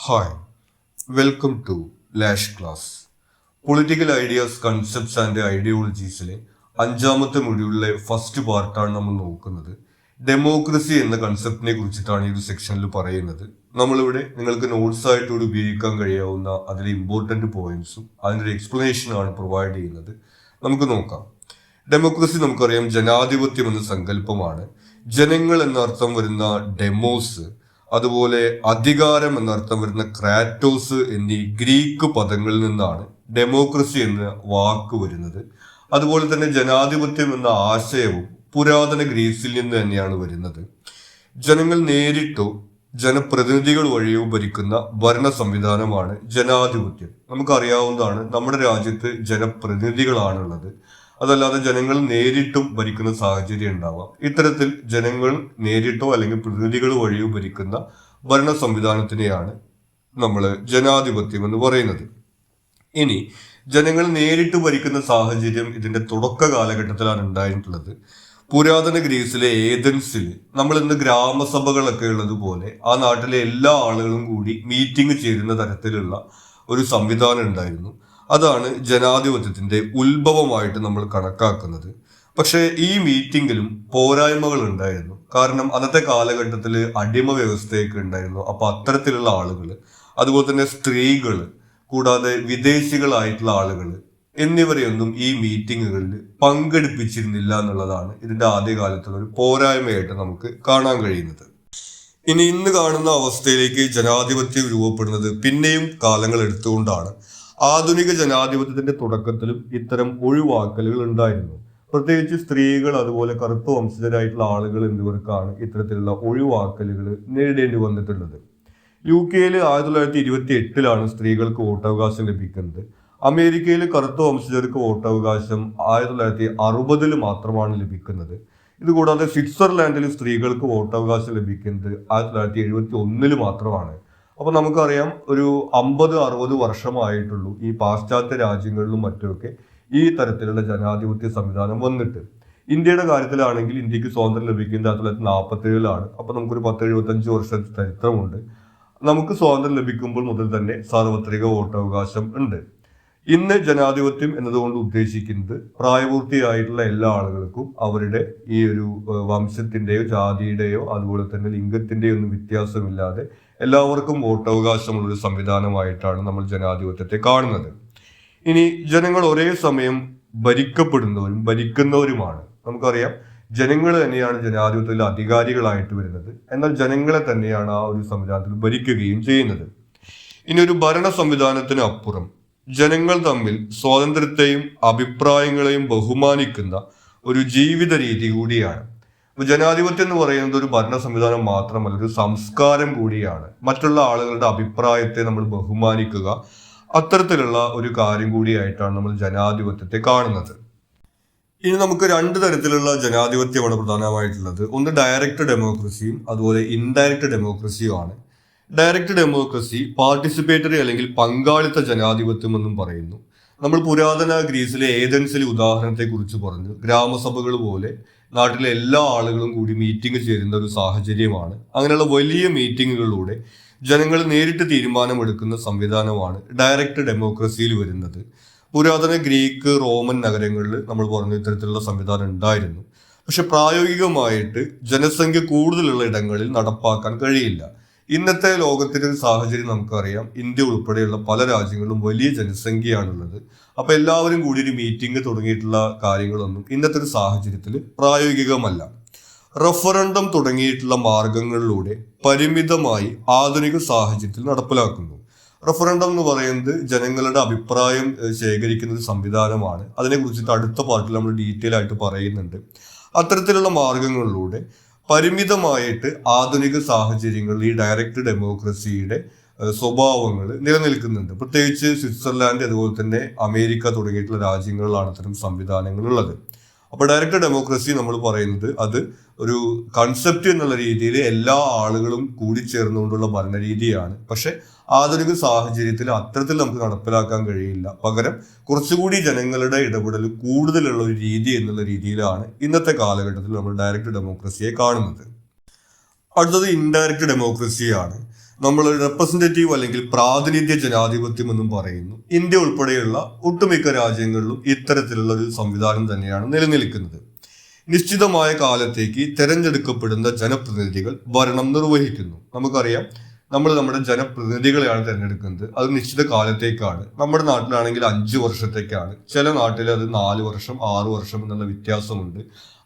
Hi, welcome to Lash Class. Political ideas concepts and ഐഡിയോളജീസിലെ അഞ്ചാമത്തെ മൊഡ്യൂളിലെ ഫസ്റ്റ് പാർട്ടാണ് നമ്മൾ നോക്കുന്നത്. ഡെമോക്രസി എന്ന കൺസെപ്റ്റിനെ കുറിച്ചിട്ടാണ് ഈ ഒരു സെക്ഷനിൽ പറയുന്നത്. നമ്മളിവിടെ നിങ്ങൾക്ക് നോട്ട്സ് ആയിട്ടൂടെ ഉപയോഗിക്കാൻ കഴിയാവുന്ന അതിലെ ഇമ്പോർട്ടൻറ്റ് പോയിന്റ്സും അതിൻ്റെ ഒരു എക്സ്പ്ലനേഷനാണ് പ്രൊവൈഡ് ചെയ്യുന്നത്. നമുക്ക് നോക്കാം. ഡെമോക്രസി നമുക്കറിയാം ജനാധിപത്യം എന്ന സങ്കല്പമാണ്. ജനങ്ങൾ എന്നർത്ഥം വരുന്ന ഡെമോസ്, അതുപോലെ അധികാരം എന്നർത്ഥം വരുന്ന ക്രാറ്റോസ് എന്നീ ഗ്രീക്ക് പദങ്ങളിൽ നിന്നാണ് ഡെമോക്രസി എന്ന വാക്ക് വരുന്നത്. അതുപോലെ തന്നെ ജനാധിപത്യം എന്ന ആശയവും പുരാതന ഗ്രീസിൽ നിന്ന് തന്നെയാണ് വരുന്നത്. ജനങ്ങൾ നേരിട്ടോ ജനപ്രതിനിധികൾ വഴിയോ ഭരിക്കുന്ന ഭരണ സംവിധാനമാണ് ജനാധിപത്യം. നമുക്കറിയാവുന്നതാണ്, നമ്മുടെ രാജ്യത്ത് ജനപ്രതിനിധികളാണുള്ളത്. അതല്ലാതെ ജനങ്ങൾ നേരിട്ടും ഭരിക്കുന്ന സാഹചര്യം ഉണ്ടാവാം. ഇത്തരത്തിൽ ജനങ്ങൾ നേരിട്ടോ അല്ലെങ്കിൽ പ്രതിനിധികൾ വഴിയോ ഭരിക്കുന്ന ഭരണ സംവിധാനത്തിനെയാണ് നമ്മൾ ജനാധിപത്യം എന്ന് പറയുന്നത്. ഇനി ജനങ്ങൾ നേരിട്ട് ഭരിക്കുന്ന സാഹചര്യം ഇതിന്റെ തുടക്ക കാലഘട്ടത്തിലാണ് ഉണ്ടായിട്ടുള്ളത്. പുരാതന ഗ്രീസിലെ ഏതൻസിൽ നമ്മൾ ഇന്ന് ഗ്രാമസഭകളൊക്കെ ഉള്ളതുപോലെ ആ നാട്ടിലെ എല്ലാ ആളുകളും കൂടി മീറ്റിംഗ് ചേരുന്ന തരത്തിലുള്ള ഒരു സംവിധാനം ഉണ്ടായിരുന്നു. അതാണ് ജനാധിപത്യത്തിന്റെ ഉത്ഭവമായിട്ട് നമ്മൾ കണക്കാക്കുന്നത്. പക്ഷേ ഈ മീറ്റിംഗിലും പോരായ്മകൾ ഉണ്ടായിരുന്നു. കാരണം അന്നത്തെ കാലഘട്ടത്തിൽ അടിമ വ്യവസ്ഥയൊക്കെ ഉണ്ടായിരുന്നു. അപ്പൊ അത്തരത്തിലുള്ള ആളുകൾ, അതുപോലെ തന്നെ സ്ത്രീകൾ, കൂടാതെ വിദേശികളായിട്ടുള്ള ആളുകൾ എന്നിവരെയൊന്നും ഈ മീറ്റിങ്ങുകളിൽ പങ്കെടുപ്പിച്ചിരുന്നില്ല എന്നുള്ളതാണ് ഇതിന്റെ ആദ്യകാലത്തുള്ള ഒരു പോരായ്മയായിട്ട് നമുക്ക് കാണാൻ കഴിയുന്നത്. ഇനി ഇന്ന് കാണുന്ന അവസ്ഥയിലേക്ക് ജനാധിപത്യം രൂപപ്പെടുന്നത് പിന്നെയും കാലങ്ങൾ എടുത്തുകൊണ്ടാണ്. ആധുനിക ജനാധിപത്യത്തിന്റെ തുടക്കത്തിലും ഇത്തരം ഒഴിവാക്കലുകൾ ഉണ്ടായിരുന്നു. പ്രത്യേകിച്ച് സ്ത്രീകൾ, അതുപോലെ കറുത്ത വംശജരായിട്ടുള്ള ആളുകൾ എന്നിവർക്കാണ് ഇത്തരത്തിലുള്ള ഒഴിവാക്കലുകൾ നേരിടേണ്ടി വന്നിട്ടുള്ളത്. UK 1928 സ്ത്രീകൾക്ക് വോട്ടവകാശം ലഭിക്കുന്നത്. അമേരിക്കയിൽ കറുത്ത വംശജർക്ക് വോട്ടവകാശം 1960 മാത്രമാണ് ലഭിക്കുന്നത്. ഇതുകൂടാതെ സ്വിറ്റ്സർലാൻഡിൽ സ്ത്രീകൾക്ക് വോട്ടവകാശം ലഭിക്കുന്നത് 1971 മാത്രമാണ്. അപ്പൊ നമുക്കറിയാം, ഒരു 50-60 വർഷമായിട്ടുള്ളൂ ഈ പാശ്ചാത്യ രാജ്യങ്ങളിലും മറ്റുമൊക്കെ ഈ തരത്തിലുള്ള ജനാധിപത്യ സംവിധാനം വന്നിട്ട്. ഇന്ത്യയുടെ കാര്യത്തിലാണെങ്കിൽ ഇന്ത്യക്ക് സ്വാതന്ത്ര്യം ലഭിക്കുന്നത് 1947 അപ്പൊ നമുക്കൊരു 10-75 വർഷത്തെ ചരിത്രമുണ്ട്. നമുക്ക് സ്വാതന്ത്ര്യം ലഭിക്കുമ്പോൾ മുതൽ തന്നെ സാർവത്രിക വോട്ടവകാശം ഉണ്ട്. ഇന്ന് ജനാധിപത്യം എന്നതുകൊണ്ട് ഉദ്ദേശിക്കുന്നത് പ്രായപൂർത്തിയായിട്ടുള്ള എല്ലാ ആളുകൾക്കും അവരുടെ ഈ ഒരു വംശത്തിന്റെയോ ജാതിയുടെയോ അതുപോലെ തന്നെ ലിംഗത്തിന്റെയോ ഒന്നും വ്യത്യാസമില്ലാതെ എല്ലാവർക്കും വോട്ടവകാശമുള്ള ഒരു സംവിധാനമായിട്ടാണ് നമ്മൾ ജനാധിപത്യത്തെ കാണുന്നത്. ഇനി ജനങ്ങൾ ഒരേ സമയം ഭരിക്കപ്പെടുന്നവരും ഭരിക്കുന്നവരുമാണ്. നമുക്കറിയാം, ജനങ്ങൾ തന്നെയാണ് ജനാധിപത്യത്തിലെ അധികാരികളായിട്ട് വരുന്നത്. എന്നാൽ ജനങ്ങളെ തന്നെയാണ് ആ ഒരു സംവിധാനത്തിൽ ഭരിക്കുകയും ചെയ്യുന്നത്. ഇനി ഒരു ഭരണ സംവിധാനത്തിന് അപ്പുറം ജനങ്ങൾ തമ്മിൽ സ്വാതന്ത്ര്യത്തെയും അഭിപ്രായങ്ങളെയും ബഹുമാനിക്കുന്ന ഒരു ജീവിത രീതി കൂടിയാണ്. ജനാധിപത്യം എന്ന് പറയുന്നത് ഒരു ഭരണ സംവിധാനം മാത്രമല്ല, ഒരു സംസ്കാരം കൂടിയാണ്. മറ്റുള്ള ആളുകളുടെ അഭിപ്രായത്തെ നമ്മൾ ബഹുമാനിക്കുക, അത്തരത്തിലുള്ള ഒരു കാര്യം കൂടിയായിട്ടാണ് നമ്മൾ ജനാധിപത്യത്തെ കാണുന്നത്. ഇനി നമുക്ക് രണ്ട് തരത്തിലുള്ള ജനാധിപത്യമാണ് പ്രധാനമായിട്ടുള്ളത്. ഒന്ന് ഡയറക്റ്റ് ഡെമോക്രസിയും അതുപോലെ ഇൻഡയറക്റ്റ് ഡെമോക്രസിയുമാണ്. ഡയറക്റ്റ് ഡെമോക്രസി പാർട്ടിസിപ്പേറ്ററി അല്ലെങ്കിൽ പങ്കാളിത്ത ജനാധിപത്യം എന്നും പറയുന്നു. നമ്മൾ പുരാതന ഗ്രീസിലെ ഏതൻസിലെ ഉദാഹരണത്തെ കുറിച്ച് പറഞ്ഞു. ഗ്രാമസഭകൾ പോലെ നാട്ടിലെ എല്ലാ ആളുകളും കൂടി മീറ്റിംഗ് ചേരുന്ന ഒരു സാഹചര്യമാണ്. അങ്ങനെയുള്ള വലിയ മീറ്റിങ്ങുകളിലൂടെ ജനങ്ങൾ നേരിട്ട് തീരുമാനമെടുക്കുന്ന സംവിധാനമാണ് ഡയറക്റ്റ് ഡെമോക്രസിയിൽ വരുന്നത്. പുരാതന ഗ്രീക്ക്, റോമൻ നഗരങ്ങളിൽ നമ്മൾ പറഞ്ഞു ഇത്തരത്തിലുള്ള സംവിധാനം ഉണ്ടായിരുന്നു. പക്ഷെ പ്രായോഗികമായിട്ട് ജനസംഖ്യ കൂടുതലുള്ള ഇടങ്ങളിൽ നടപ്പാക്കാൻ കഴിയില്ല. ഇന്നത്തെ ലോകത്തിന്റെ ഒരു സാഹചര്യം നമുക്കറിയാം. ഇന്ത്യ ഉൾപ്പെടെയുള്ള പല രാജ്യങ്ങളിലും വലിയ ജനസംഖ്യയാണുള്ളത്. അപ്പൊ എല്ലാവരും കൂടി ഒരു മീറ്റിംഗ് തുടങ്ങിയിട്ടുള്ള കാര്യങ്ങളൊന്നും ഇന്നത്തെ ഒരു സാഹചര്യത്തിൽ പ്രായോഗികമല്ല. റഫറൻഡം തുടങ്ങിയിട്ടുള്ള മാർഗങ്ങളിലൂടെ പരിമിതമായി ആധുനിക സാഹചര്യത്തിൽ നടപ്പിലാക്കുന്നു. റഫറൻഡം എന്ന് പറയുന്നത് ജനങ്ങളുടെ അഭിപ്രായം ശേഖരിക്കുന്ന ഒരു സംവിധാനമാണ്. അതിനെക്കുറിച്ചിട്ട് അടുത്ത പാർട്ടിൽ നമ്മൾ ഡീറ്റെയിൽ ആയിട്ട് പറയുന്നുണ്ട്. അത്തരത്തിലുള്ള മാർഗങ്ങളിലൂടെ പരിമിതമായിട്ട് ആധുനിക സാഹചര്യങ്ങളിൽ ഈ ഡയറക്റ്റ് ഡെമോക്രസിയുടെ സ്വഭാവങ്ങൾ നിലനിൽക്കുന്നുണ്ട്. പ്രത്യേകിച്ച് സ്വിറ്റ്സർലാൻഡ്, അതുപോലെ തന്നെ അമേരിക്ക തുടങ്ങിയിട്ടുള്ള രാജ്യങ്ങളിലാണ് ഇത്തരം സംവിധാനങ്ങൾ ഉള്ളത്. അപ്പൊ ഡയറക്റ്റ് ഡെമോക്രസി നമ്മൾ പറയുന്നത് അത് ഒരു കൺസെപ്റ്റ് എന്നുള്ള രീതിയിൽ എല്ലാ ആളുകളും കൂടിച്ചേർന്നുകൊണ്ടുള്ള ഭരണരീതിയാണ്. പക്ഷെ ആധുനിക സാഹചര്യത്തിൽ അത്തരത്തിൽ നമുക്ക് നടപ്പിലാക്കാൻ കഴിയില്ല. പകരം കുറച്ചുകൂടി ജനങ്ങളുടെ ഇടപെടൽ കൂടുതലുള്ള ഒരു രീതി എന്നുള്ള രീതിയിലാണ് ഇന്നത്തെ കാലഘട്ടത്തിൽ നമ്മൾ ഡയറക്റ്റ് ഡെമോക്രസിയെ കാണുന്നത്. അടുത്തത് ഇൻഡയറക്റ്റ് ഡെമോക്രസിയാണ്. നമ്മൾ റെപ്രസെന്റേറ്റീവ് അല്ലെങ്കിൽ പ്രാതിനിധ്യ ജനാധിപത്യം എന്നും പറയുന്നു. ഇന്ത്യ ഉൾപ്പെടെയുള്ള ഒട്ടുമിക്ക രാജ്യങ്ങളിലും ഇത്തരത്തിലുള്ള ഒരു സംവിധാനം തന്നെയാണ് നിലനിൽക്കുന്നത്. നിശ്ചിതമായ കാലത്തേക്ക് തെരഞ്ഞെടുക്കപ്പെടുന്ന ജനപ്രതിനിധികൾ ഭരണം നിർവഹിക്കുന്നു. നമുക്കറിയാം, നമ്മുടെ ജനപ്രതിനിധികളെയാണ് തിരഞ്ഞെടുക്കുന്നത്. അത് നിശ്ചിത കാലത്തേക്കാണ്. നമ്മുടെ നാട്ടിലാണെങ്കിൽ 5 വർഷത്തേക്കാണ്. ചില നാട്ടിൽ അത് 4 വർഷം 6 വർഷം എന്നുള്ള വ്യത്യാസമുണ്ട്.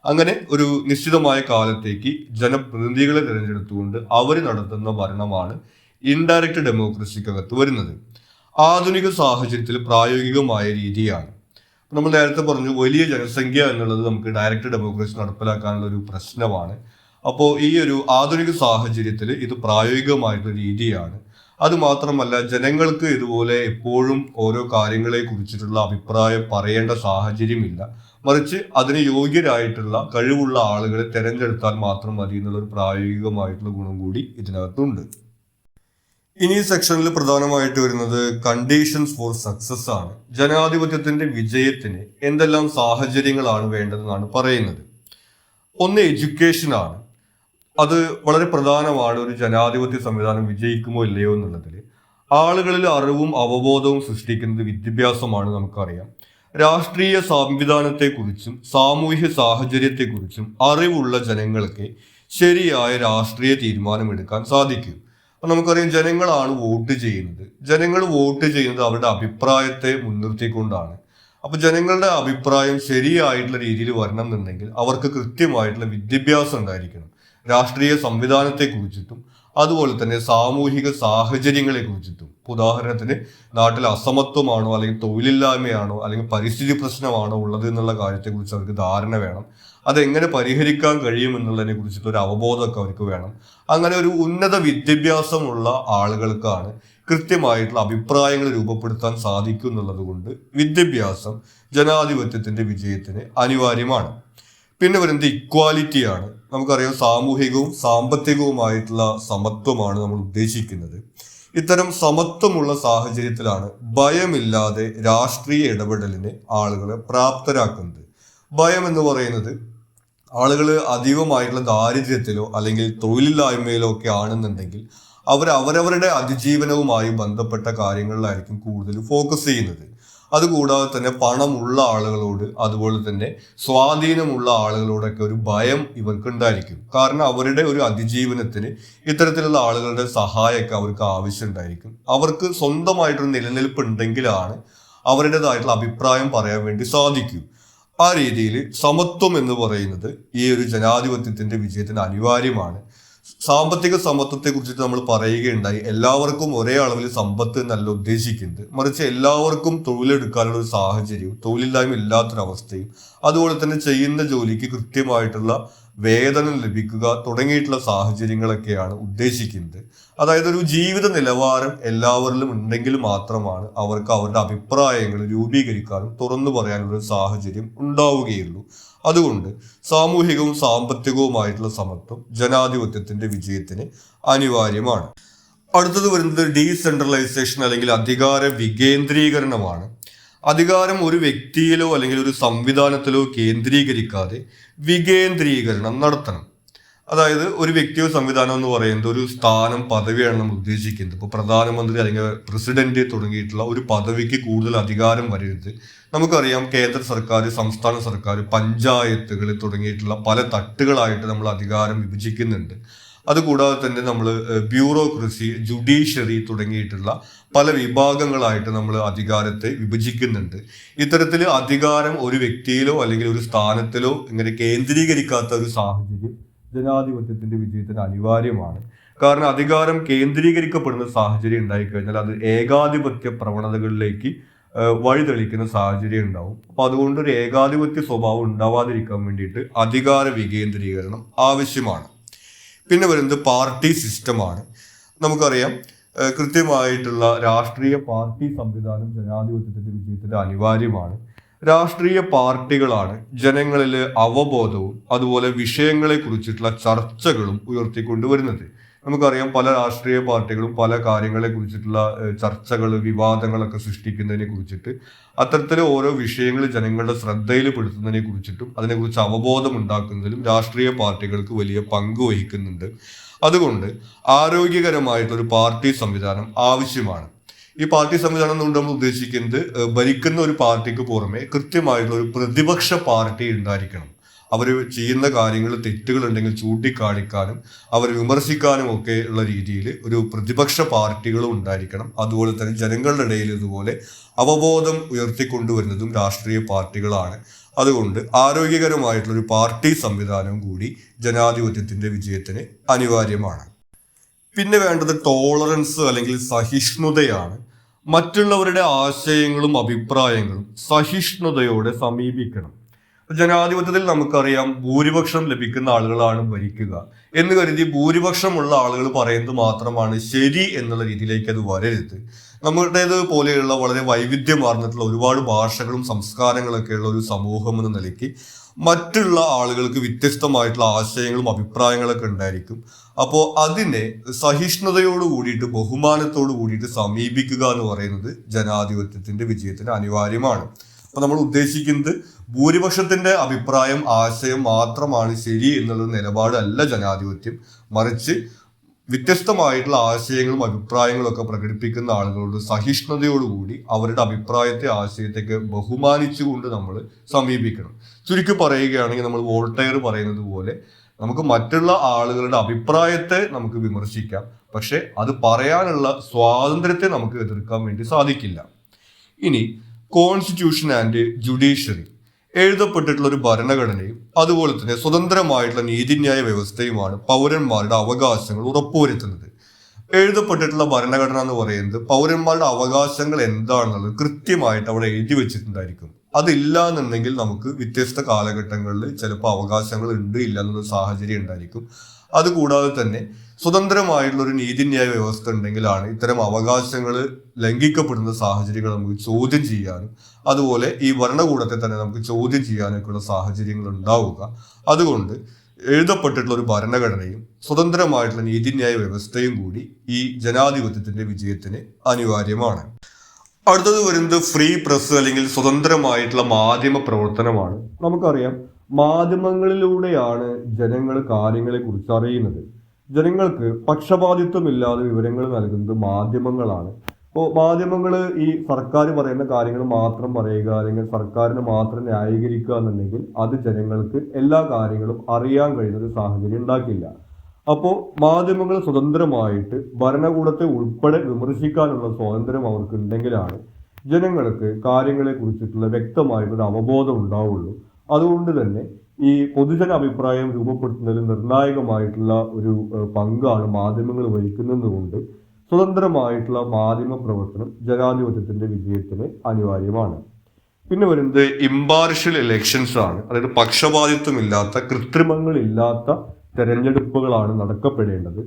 അങ്ങനെ ഒരു നിശ്ചിതമായ കാലത്തേക്ക് ജനപ്രതിനിധികളെ തിരഞ്ഞെടുത്തുകൊണ്ട് അവർ നടത്തുന്ന ഭരണമാണ് ഇൻഡയറക്റ്റ് ഡെമോക്രസിക്കകത്ത് വരുന്നത്. ആധുനിക സാഹചര്യത്തിൽ പ്രായോഗികമായ രീതിയാണ്. നമ്മൾ നേരത്തെ പറഞ്ഞു, വലിയ ജനസംഖ്യ എന്നുള്ളത് നമുക്ക് ഡയറക്റ്റ് ഡെമോക്രസി നടപ്പിലാക്കാനുള്ള ഒരു പ്രശ്നമാണ്. അപ്പോൾ ഈ ഒരു ആധുനിക സാഹചര്യത്തിൽ ഇത് പ്രായോഗികമായിട്ടുള്ള രീതിയാണ്. അത് മാത്രമല്ല, ജനങ്ങൾക്ക് ഇതുപോലെ എപ്പോഴും ഓരോ കാര്യങ്ങളെ കുറിച്ചിട്ടുള്ള അഭിപ്രായം പറയേണ്ട സാഹചര്യമില്ല. മറിച്ച് അതിന് യോഗ്യരായിട്ടുള്ള കഴിവുള്ള ആളുകളെ തിരഞ്ഞെടുത്താൽ മാത്രം മതി എന്നുള്ളൊരു പ്രായോഗികമായിട്ടുള്ള ഗുണം കൂടി ഇതിനകത്തുണ്ട്. ഇനി സെക്ഷനിൽ പ്രധാനമായിട്ട് വരുന്നത് കണ്ടീഷൻസ് ഫോർ സക്സസ് ആണ്. ജനാധിപത്യത്തിന്റെ വിജയത്തിന് എന്തെല്ലാം സാഹചര്യങ്ങളാണ് വേണ്ടതെന്നാണ് പറയുന്നത്. ഒന്ന് എഡ്യൂക്കേഷൻ ആണ്. അത് വളരെ പ്രധാനമാണ്. ഒരു ജനാധിപത്യ സംവിധാനം വിജയിക്കുമോ ഇല്ലയോ എന്നുള്ളതിൽ ആളുകളിൽ അറിവും അവബോധവും സൃഷ്ടിക്കുന്നത് വിദ്യാഭ്യാസമാണ്. നമുക്കറിയാം, രാഷ്ട്രീയ സംവിധാനത്തെക്കുറിച്ചും സാമൂഹ്യ സാഹചര്യത്തെക്കുറിച്ചും അറിവുള്ള ജനങ്ങൾക്ക് ശരിയായ രാഷ്ട്രീയ തീരുമാനമെടുക്കാൻ സാധിക്കും. നമുക്കറിയാം, ജനങ്ങളാണ് വോട്ട് ചെയ്യുന്നത്. ജനങ്ങൾ വോട്ട് ചെയ്യുന്നത് അവരുടെ അഭിപ്രായത്തെ മുൻനിർത്തിക്കൊണ്ടാണ്. അപ്പൊ ജനങ്ങളുടെ അഭിപ്രായം ശരിയായിട്ടുള്ള രീതിയിൽ വരണം എന്നുണ്ടെങ്കിൽ അവർക്ക് കൃത്യമായിട്ടുള്ള വിദ്യാഭ്യാസം ഉണ്ടായിരിക്കണം. രാഷ്ട്രീയ സംവിധാനത്തെ കുറിച്ചിട്ടും അതുപോലെ തന്നെ സാമൂഹിക സാഹചര്യങ്ങളെ കുറിച്ചിട്ടും. ഉദാഹരണത്തിന്, നാട്ടിൽ അസമത്വമാണോ അല്ലെങ്കിൽ തൊഴിലില്ലായ്മയാണോ അല്ലെങ്കിൽ പരിസ്ഥിതി പ്രശ്നമാണോ ഉള്ളത് എന്നുള്ള കാര്യത്തെക്കുറിച്ച് അവർക്ക് ധാരണ വേണം. അതെങ്ങനെ പരിഹരിക്കാൻ കഴിയും എന്നുള്ളതിനെ കുറിച്ചിട്ട് ഒരു അവബോധമൊക്കെ അവർക്ക് വേണം. അങ്ങനെ ഒരു ഉന്നത വിദ്യാഭ്യാസമുള്ള ആളുകൾക്കാണ് കൃത്യമായിട്ടുള്ള അഭിപ്രായങ്ങൾ രൂപപ്പെടുത്താൻ സാധിക്കും എന്നുള്ളത് കൊണ്ട് വിദ്യാഭ്യാസം ജനാധിപത്യത്തിന്റെ വിജയത്തിന് അനിവാര്യമാണ്. പിന്നെ വരുന്നത് ഇക്വാലിറ്റിയാണ്. നമുക്കറിയാം, സാമൂഹികവും സാമ്പത്തികവുമായിട്ടുള്ള സമത്വമാണ് നമ്മൾ ഉദ്ദേശിക്കുന്നത്. ഇത്തരം സമത്വമുള്ള സാഹചര്യത്തിലാണ് ഭയമില്ലാതെ രാഷ്ട്രീയ ഇടപെടലിന് ആളുകളെ പ്രാപ്തരാക്കുന്നത്. ഭയം എന്ന് പറയുന്നത് ആളുകൾ അധികമായിട്ടുള്ള ദാരിദ്ര്യത്തിലോ അല്ലെങ്കിൽ തൊഴിലില്ലായ്മയിലോ ഒക്കെ ആണെന്നുണ്ടെങ്കിൽ അവരവരുടെ അതിജീവനവുമായി ബന്ധപ്പെട്ട കാര്യങ്ങളിലായിരിക്കും കൂടുതൽ ഫോക്കസ് ചെയ്യുന്നത്. അതുകൂടാതെ തന്നെ പണമുള്ള ആളുകളോട് അതുപോലെ തന്നെ സ്വാധീനമുള്ള ആളുകളോടൊക്കെ ഒരു ഭയം ഇവർക്ക് ഉണ്ടായിരിക്കും. കാരണം അവരുടെ ഒരു അതിജീവനത്തിന് ഇത്തരത്തിലുള്ള ആളുകളുടെ സഹായമൊക്കെ അവർക്ക് ആവശ്യമുണ്ടായിരിക്കും. അവർക്ക് സ്വന്തമായിട്ടൊരു നിലനിൽപ്പ് ഉണ്ടെങ്കിലാണ് അവരുടേതായിട്ടുള്ള അഭിപ്രായം പറയാൻ വേണ്ടി സാധിക്കും. ആ രീതിയിൽ സമത്വം എന്ന് പറയുന്നത് ഈ ഒരു ജനാധിപത്യത്തിന്റെ വിജയത്തിന് അനിവാര്യമാണ്. സാമ്പത്തിക സമത്വത്തെ കുറിച്ചിട്ട് നമ്മൾ പറയുകയുണ്ടായി. എല്ലാവർക്കും ഒരേ അളവിൽ സമ്പത്ത് എന്നല്ല ഉദ്ദേശിക്കുന്നത്, മറിച്ച് എല്ലാവർക്കും തൊഴിലെടുക്കാനുള്ള ഒരു സാഹചര്യവും തൊഴിലില്ലായ്മ ഇല്ലാത്തൊരവസ്ഥയും അതുപോലെ തന്നെ ചെയ്യുന്ന ജോലിക്ക് കൃത്യമായിട്ടുള്ള വേതനം ലഭിക്കുക തുടങ്ങിയിട്ടുള്ള സാഹചര്യങ്ങളൊക്കെയാണ് ഉദ്ദേശിക്കുന്നത്. അതായത് ഒരു ജീവിത നിലവാരം എല്ലാവരിലും ഉണ്ടെങ്കിൽ മാത്രമാണ് അവർക്ക് അവരുടെ അഭിപ്രായങ്ങൾ രൂപീകരിക്കാനും തുറന്നു പറയാനുള്ള ഒരു സാഹചര്യം ഉണ്ടാവുകയുള്ളൂ. അതുകൊണ്ട് സാമൂഹികവും സാമ്പത്തികവുമായിട്ടുള്ള സമത്വം ജനാധിപത്യത്തിന്റെ വിജയത്തിന് അനിവാര്യമാണ്. അടുത്തത് വരുന്നത് ഡീസെൻട്രലൈസേഷൻ അല്ലെങ്കിൽ അധികാര വികേന്ദ്രീകരണമാണ്. അധികാരം ഒരു വ്യക്തിയിലോ അല്ലെങ്കിൽ ഒരു സംവിധാനത്തിലോ കേന്ദ്രീകരിക്കാതെ വികേന്ദ്രീകരണം നടത്തണം. അതായത് ഒരു വ്യക്തിയോ സംവിധാനം എന്ന് പറയുന്നത് ഒരു സ്ഥാനം പദവിയാണ് നമ്മൾ ഉദ്ദേശിക്കുന്നത്. ഇപ്പോൾ പ്രധാനമന്ത്രി അല്ലെങ്കിൽ പ്രസിഡന്റ് തുടങ്ങിയിട്ടുള്ള ഒരു പദവിക്ക് കൂടുതൽ അധികാരം വരരുത്. നമുക്കറിയാം, കേന്ദ്ര സർക്കാർ, സംസ്ഥാന സർക്കാർ, പഞ്ചായത്തുകൾ തുടങ്ങിയിട്ടുള്ള പല തട്ടുകളായിട്ട് നമ്മൾ അധികാരം വിഭജിക്കുന്നുണ്ട്. അതുകൂടാതെ തന്നെ നമ്മൾ ബ്യൂറോക്രസി, ജുഡീഷ്യറി തുടങ്ങിയിട്ടുള്ള പല വിഭാഗങ്ങളായിട്ട് നമ്മൾ അധികാരത്തെ വിഭജിക്കുന്നുണ്ട്. ഇത്തരത്തിൽ അധികാരം ഒരു വ്യക്തിയിലോ അല്ലെങ്കിൽ ഒരു സ്ഥാനത്തിലോ ഇങ്ങനെ കേന്ദ്രീകരിക്കാത്ത ഒരു സാഹചര്യം ജനാധിപത്യത്തിന്റെ വിജയത്തിന് അനിവാര്യമാണ്. കാരണം അധികാരം കേന്ദ്രീകരിക്കപ്പെടുന്ന സാഹചര്യം ഉണ്ടായിക്കഴിഞ്ഞാൽ അത് ഏകാധിപത്യ പ്രവണതകളിലേക്ക് വഴിതെളിക്കുന്ന സാഹചര്യം ഉണ്ടാവും. അപ്പൊ അതുകൊണ്ട് ഒരു ഏകാധിപത്യ സ്വഭാവം ഉണ്ടാവാതിരിക്കാൻ വേണ്ടിയിട്ട് അധികാര വികേന്ദ്രീകരണം ആവശ്യമാണ്. പിന്നെ വരുന്നത് പാർട്ടി സിസ്റ്റമാണ്. നമുക്കറിയാം, കൃത്യമായിട്ടുള്ള രാഷ്ട്രീയ പാർട്ടി സംവിധാനം ജനാധിപത്യത്തിന്റെ വിജയത്തിന് അനിവാര്യമാണ്. രാഷ്ട്രീയ പാർട്ടികളാണ് ജനങ്ങളിൽ അവബോധവും അതുപോലെ വിഷയങ്ങളെ കുറിച്ചിട്ടുള്ള ചർച്ചകളും ഉയർത്തിക്കൊണ്ടുവരുന്നത്. നമുക്കറിയാം പല രാഷ്ട്രീയ പാർട്ടികളും പല കാര്യങ്ങളെ കുറിച്ചിട്ടുള്ള ചർച്ചകൾ, വിവാദങ്ങളൊക്കെ സൃഷ്ടിക്കുന്നതിനെ കുറിച്ചിട്ട്, അത്തരത്തിൽ ഓരോ വിഷയങ്ങൾ ജനങ്ങളുടെ ശ്രദ്ധയിൽ പെടുത്തുന്നതിനെ കുറിച്ചിട്ടും അതിനെക്കുറിച്ച് അവബോധം ഉണ്ടാക്കുന്നതിലും രാഷ്ട്രീയ പാർട്ടികൾക്ക് വലിയ പങ്ക് വഹിക്കുന്നുണ്ട്. അതുകൊണ്ട് ആരോഗ്യകരമായിട്ടൊരു പാർട്ടി സംവിധാനം ആവശ്യമാണ്. ഈ പാർട്ടി സംവിധാനം കൊണ്ട് നമ്മൾ ഉദ്ദേശിക്കുന്നത് ഭരിക്കുന്ന ഒരു പാർട്ടിക്ക് പുറമെ കൃത്യമായിട്ടുള്ള ഒരു പ്രതിപക്ഷ പാർട്ടി ഉണ്ടായിരിക്കണം. അവർ ചെയ്യുന്ന കാര്യങ്ങൾ തെറ്റുകൾ ഉണ്ടെങ്കിൽ ചൂണ്ടിക്കാണിക്കാനും അവർ വിമർശിക്കാനും ഒക്കെ ഉള്ള രീതിയിൽ ഒരു പ്രതിപക്ഷ പാർട്ടികളും ഉണ്ടായിരിക്കണം. അതുപോലെ തന്നെ ജനങ്ങളുടെ ഇടയിൽ ഇതുപോലെ അവബോധം ഉയർത്തിക്കൊണ്ടുവരുന്നതും രാഷ്ട്രീയ പാർട്ടികളാണ്. അതുകൊണ്ട് ആരോഗ്യകരമായിട്ടുള്ള ഒരു പാർട്ടി സംവിധാനവും കൂടി ജനാധിപത്യത്തിന്റെ വിജയത്തിന് അനിവാര്യമാണ്. പിന്നെ വേണ്ടത് ടോളറൻസ് അല്ലെങ്കിൽ സഹിഷ്ണുതയാണ്. മറ്റുള്ളവരുടെ ആശയങ്ങളും അഭിപ്രായങ്ങളും സഹിഷ്ണുതയോടെ സമീപിക്കണം. ജനാധിപത്യത്തിൽ നമുക്കറിയാം ഭൂരിപക്ഷം ലഭിക്കുന്ന ആളുകളാണ് ഭരിക്കുക എന്ന് കരുതി ഭൂരിപക്ഷമുള്ള ആളുകൾ പറയുന്നത് മാത്രമാണ് ശരി എന്നുള്ള രീതിയിലേക്ക് അത് വരരുത്. നമ്മുടേത് പോലെയുള്ള വളരെ വൈവിധ്യമാർന്നിട്ടുള്ള ഒരുപാട് ഭാഷകളും സംസ്കാരങ്ങളൊക്കെ ഉള്ള ഒരു സമൂഹം എന്ന നിലയ്ക്ക് മറ്റുള്ള ആളുകൾക്ക് വ്യത്യസ്തമായിട്ടുള്ള ആശയങ്ങളും അഭിപ്രായങ്ങളൊക്കെ ഉണ്ടായിരിക്കും. അപ്പോൾ അതിനെ സഹിഷ്ണുതയോട് കൂടിയിട്ട് ബഹുമാനത്തോട് കൂടിയിട്ട് സമീപിക്കുക എന്ന് പറയുന്നത് ജനാധിപത്യത്തിന്റെ വിജയത്തിന് അനിവാര്യമാണ്. അപ്പൊ നമ്മൾ ഉദ്ദേശിക്കുന്നത് ഭൂരിപക്ഷത്തിന്റെ അഭിപ്രായം, ആശയം മാത്രമാണ് ശരി എന്നുള്ള നിലപാടല്ല ജനാധിപത്യം. മറിച്ച് വ്യത്യസ്തമായിട്ടുള്ള ആശയങ്ങളും അഭിപ്രായങ്ങളും ഒക്കെ പ്രകടിപ്പിക്കുന്ന ആളുകളോട് സഹിഷ്ണുതയോടുകൂടി അവരുടെ അഭിപ്രായത്തെ, ആശയത്തെയൊക്കെ ബഹുമാനിച്ചുകൊണ്ട് നമ്മൾ സമീപിക്കണം. ചുരുക്കി പറയുകയാണെങ്കിൽ നമ്മൾ വോൾട്ടയർ പറയുന്നത് പോലെ നമുക്ക് മറ്റുള്ള ആളുകളുടെ അഭിപ്രായത്തെ നമുക്ക് വിമർശിക്കാം, പക്ഷെ അത് പറയാനുള്ള സ്വാതന്ത്ര്യത്തെ നമുക്ക് എതിർക്കാൻ വേണ്ടി സാധിക്കില്ല. ഇനി കോൺസ്റ്റിറ്റ്യൂഷൻ ആൻഡ് ജുഡീഷ്യറി, എഴുതപ്പെട്ടിട്ടുള്ള ഒരു ഭരണഘടനയും അതുപോലെ തന്നെ സ്വതന്ത്രമായിട്ടുള്ള നീതിന്യായ വ്യവസ്ഥയുമാണ് പൗരന്മാരുടെ അവകാശങ്ങൾ ഉറപ്പുവരുത്തുന്നത്. എഴുതപ്പെട്ടിട്ടുള്ള ഭരണഘടന എന്ന് പറയുന്നത് പൗരന്മാരുടെ അവകാശങ്ങൾ എന്താണെന്നുള്ളത് കൃത്യമായിട്ട് അവിടെ എഴുതി വെച്ചിട്ടുണ്ടായിരിക്കും. അതില്ല എന്നുണ്ടെങ്കിൽ നമുക്ക് വ്യത്യസ്ത കാലഘട്ടങ്ങളിൽ ചിലപ്പോൾ അവകാശങ്ങൾ ഉണ്ട് ഇല്ല എന്നുള്ള സാഹചര്യം ഉണ്ടായിരിക്കും. അതുകൂടാതെ തന്നെ സ്വതന്ത്രമായിട്ടുള്ള ഒരു നീതിന്യായ വ്യവസ്ഥ ഉണ്ടെങ്കിലാണ് ഇത്തരം അവകാശങ്ങൾ ലംഘിക്കപ്പെടുന്ന സാഹചര്യങ്ങൾ നമുക്ക് ചോദ്യം ചെയ്യാനും അതുപോലെ ഈ ഭരണകൂടത്തെ തന്നെ നമുക്ക് ചോദ്യം ചെയ്യാനൊക്കെയുള്ള സാഹചര്യങ്ങൾ ഉണ്ടാവുക. അതുകൊണ്ട് എഴുതപ്പെട്ടിട്ടുള്ള ഒരു ഭരണഘടനയും സ്വതന്ത്രമായിട്ടുള്ള നീതിന്യായ വ്യവസ്ഥയും കൂടി ഈ ജനാധിപത്യത്തിന്റെ വിജയത്തിന് അനിവാര്യമാണ്. അടുത്തത് വരുന്നത് ഫ്രീ പ്രസ് അല്ലെങ്കിൽ സ്വതന്ത്രമായിട്ടുള്ള മാധ്യമ പ്രവർത്തനമാണ്. നമുക്കറിയാം മാധ്യമങ്ങളിലൂടെയാണ് ജനങ്ങൾ കാര്യങ്ങളെ കുറിച്ച് അറിയുന്നത്. ജനങ്ങൾക്ക് പക്ഷപാതിത്വമില്ലാതെ വിവരങ്ങൾ നൽകുന്നത് മാധ്യമങ്ങളാണ്. അപ്പോൾ മാധ്യമങ്ങൾ ഈ സർക്കാർ പറയുന്ന കാര്യങ്ങൾ മാത്രം പറയുക അല്ലെങ്കിൽ സർക്കാരിനെ മാത്രം ന്യായീകരിക്കുക എന്നുണ്ടെങ്കിൽ അത് ജനങ്ങൾക്ക് എല്ലാ കാര്യങ്ങളും അറിയാൻ കഴിയുന്ന ഒരു സാഹചര്യം ഉണ്ടാക്കില്ല. അപ്പോൾ മാധ്യമങ്ങൾ സ്വതന്ത്രമായിട്ട് ഭരണകൂടത്തെ ഉൾപ്പെടെ വിമർശിക്കാനുള്ള സ്വാതന്ത്ര്യം അവർക്ക് ഉണ്ടെങ്കിലാണ് ജനങ്ങൾക്ക് കാര്യങ്ങളെ കുറിച്ചിട്ടുള്ള വ്യക്തമായിട്ടൊരു അവബോധം ഉണ്ടാവുള്ളൂ. അതുകൊണ്ട് തന്നെ ഈ പൊതുജന അഭിപ്രായം രൂപപ്പെടുത്തുന്നതിൽ നിർണായകമായിട്ടുള്ള ഒരു പങ്കാണ് മാധ്യമങ്ങൾ വഹിക്കുന്നതുകൊണ്ട് സ്വതന്ത്രമായിട്ടുള്ള മാധ്യമ പ്രവർത്തനം ജനാധിപത്യത്തിന്റെ വിജയത്തിന് അനിവാര്യമാണ്. പിന്നെ വരുന്നത് ഇമ്പാർഷ്യൽ ഇലക്ഷൻസ് ആണ്. അതായത് പക്ഷപാതിത്വമില്ലാത്ത, കൃത്രിമങ്ങളില്ലാത്ത തെരഞ്ഞെടുപ്പുകളാണ് നടക്കപ്പെടേണ്ടത്.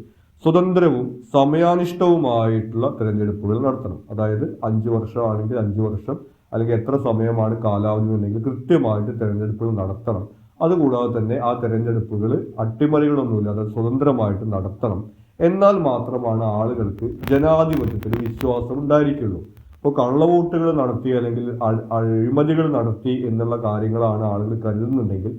സ്വതന്ത്രവും സമയാനിഷ്ഠവുമായിട്ടുള്ള തെരഞ്ഞെടുപ്പുകൾ നടത്തണം. അതായത് 5 വർഷമാണെങ്കിൽ 5 വർഷം അല്ലെങ്കിൽ എത്ര സമയമാണ് കാലാവധി ഉണ്ടെങ്കിൽ കൃത്യമായിട്ട് തെരഞ്ഞെടുപ്പുകൾ നടത്തണം. അതുകൂടാതെ തന്നെ ആ തെരഞ്ഞെടുപ്പുകൾ അട്ടിമറികളൊന്നുമില്ലാതെ സ്വതന്ത്രമായിട്ട് നടത്തണം. എന്നാൽ മാത്രമാണ് ആളുകൾക്ക് ജനാധിപത്യത്തിൽ വിശ്വാസം ഉണ്ടായിരിക്കുള്ളൂ. ഇപ്പോൾ കള്ളവോട്ടുകൾ നടത്തി അല്ലെങ്കിൽ അഴിമതികൾ നടത്തി എന്നുള്ള കാര്യങ്ങളാണ് ആളുകൾ കരുതുന്നുണ്ടെങ്കിൽ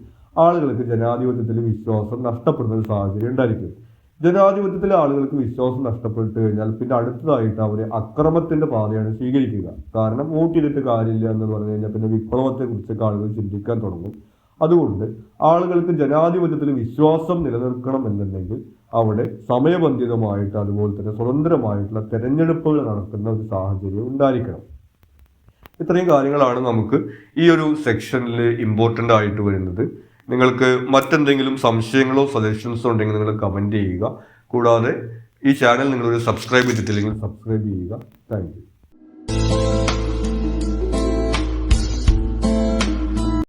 ആളുകൾക്ക് ജനാധിപത്യത്തിൽ വിശ്വാസം നഷ്ടപ്പെടുന്ന ഒരു സാഹചര്യം ഉണ്ടായിരിക്കും. ജനാധിപത്യത്തിലെ ആളുകൾക്ക് വിശ്വാസം നഷ്ടപ്പെട്ടു കഴിഞ്ഞാൽ പിന്നെ അടുത്തതായിട്ട് അവർ അക്രമത്തിന്റെ പാതയാണ് സ്വീകരിക്കുക. കാരണം വോട്ട് ചെയ്തിട്ട് കാര്യമില്ല എന്ന് പറഞ്ഞു കഴിഞ്ഞാൽ പിന്നെ വിപ്ലവത്തെ കുറിച്ചൊക്കെ ആളുകൾ ചിന്തിക്കാൻ തുടങ്ങും. അതുകൊണ്ട് ആളുകൾക്ക് ജനാധിപത്യത്തിൽ വിശ്വാസം നിലനിർത്തണം എന്നുണ്ടെങ്കിൽ അവിടെ സമയബന്ധിതമായിട്ട് അതുപോലെ തന്നെ സ്വതന്ത്രമായിട്ടുള്ള തെരഞ്ഞെടുപ്പുകൾ നടത്തുന്ന ഒരു സാഹചര്യം ഉണ്ടായിരിക്കണം. ഇത്രയും കാര്യങ്ങളാണ് നമുക്ക് ഈ ഒരു സെക്ഷനിൽ ഇമ്പോർട്ടൻ്റ് ആയിട്ട് വരുന്നത്. നിങ്ങൾക്ക് മറ്റെന്തെങ്കിലും സംശയങ്ങളോ സജഷൻസോ ഉണ്ടെങ്കിൽ നിങ്ങൾ കമൻറ്റ് ചെയ്യുക. കൂടാതെ ഈ ചാനൽ നിങ്ങളൊരു സബ്സ്ക്രൈബ് ചെയ്തിട്ടില്ലെങ്കിൽ സബ്സ്ക്രൈബ് ചെയ്യുക. Thank you.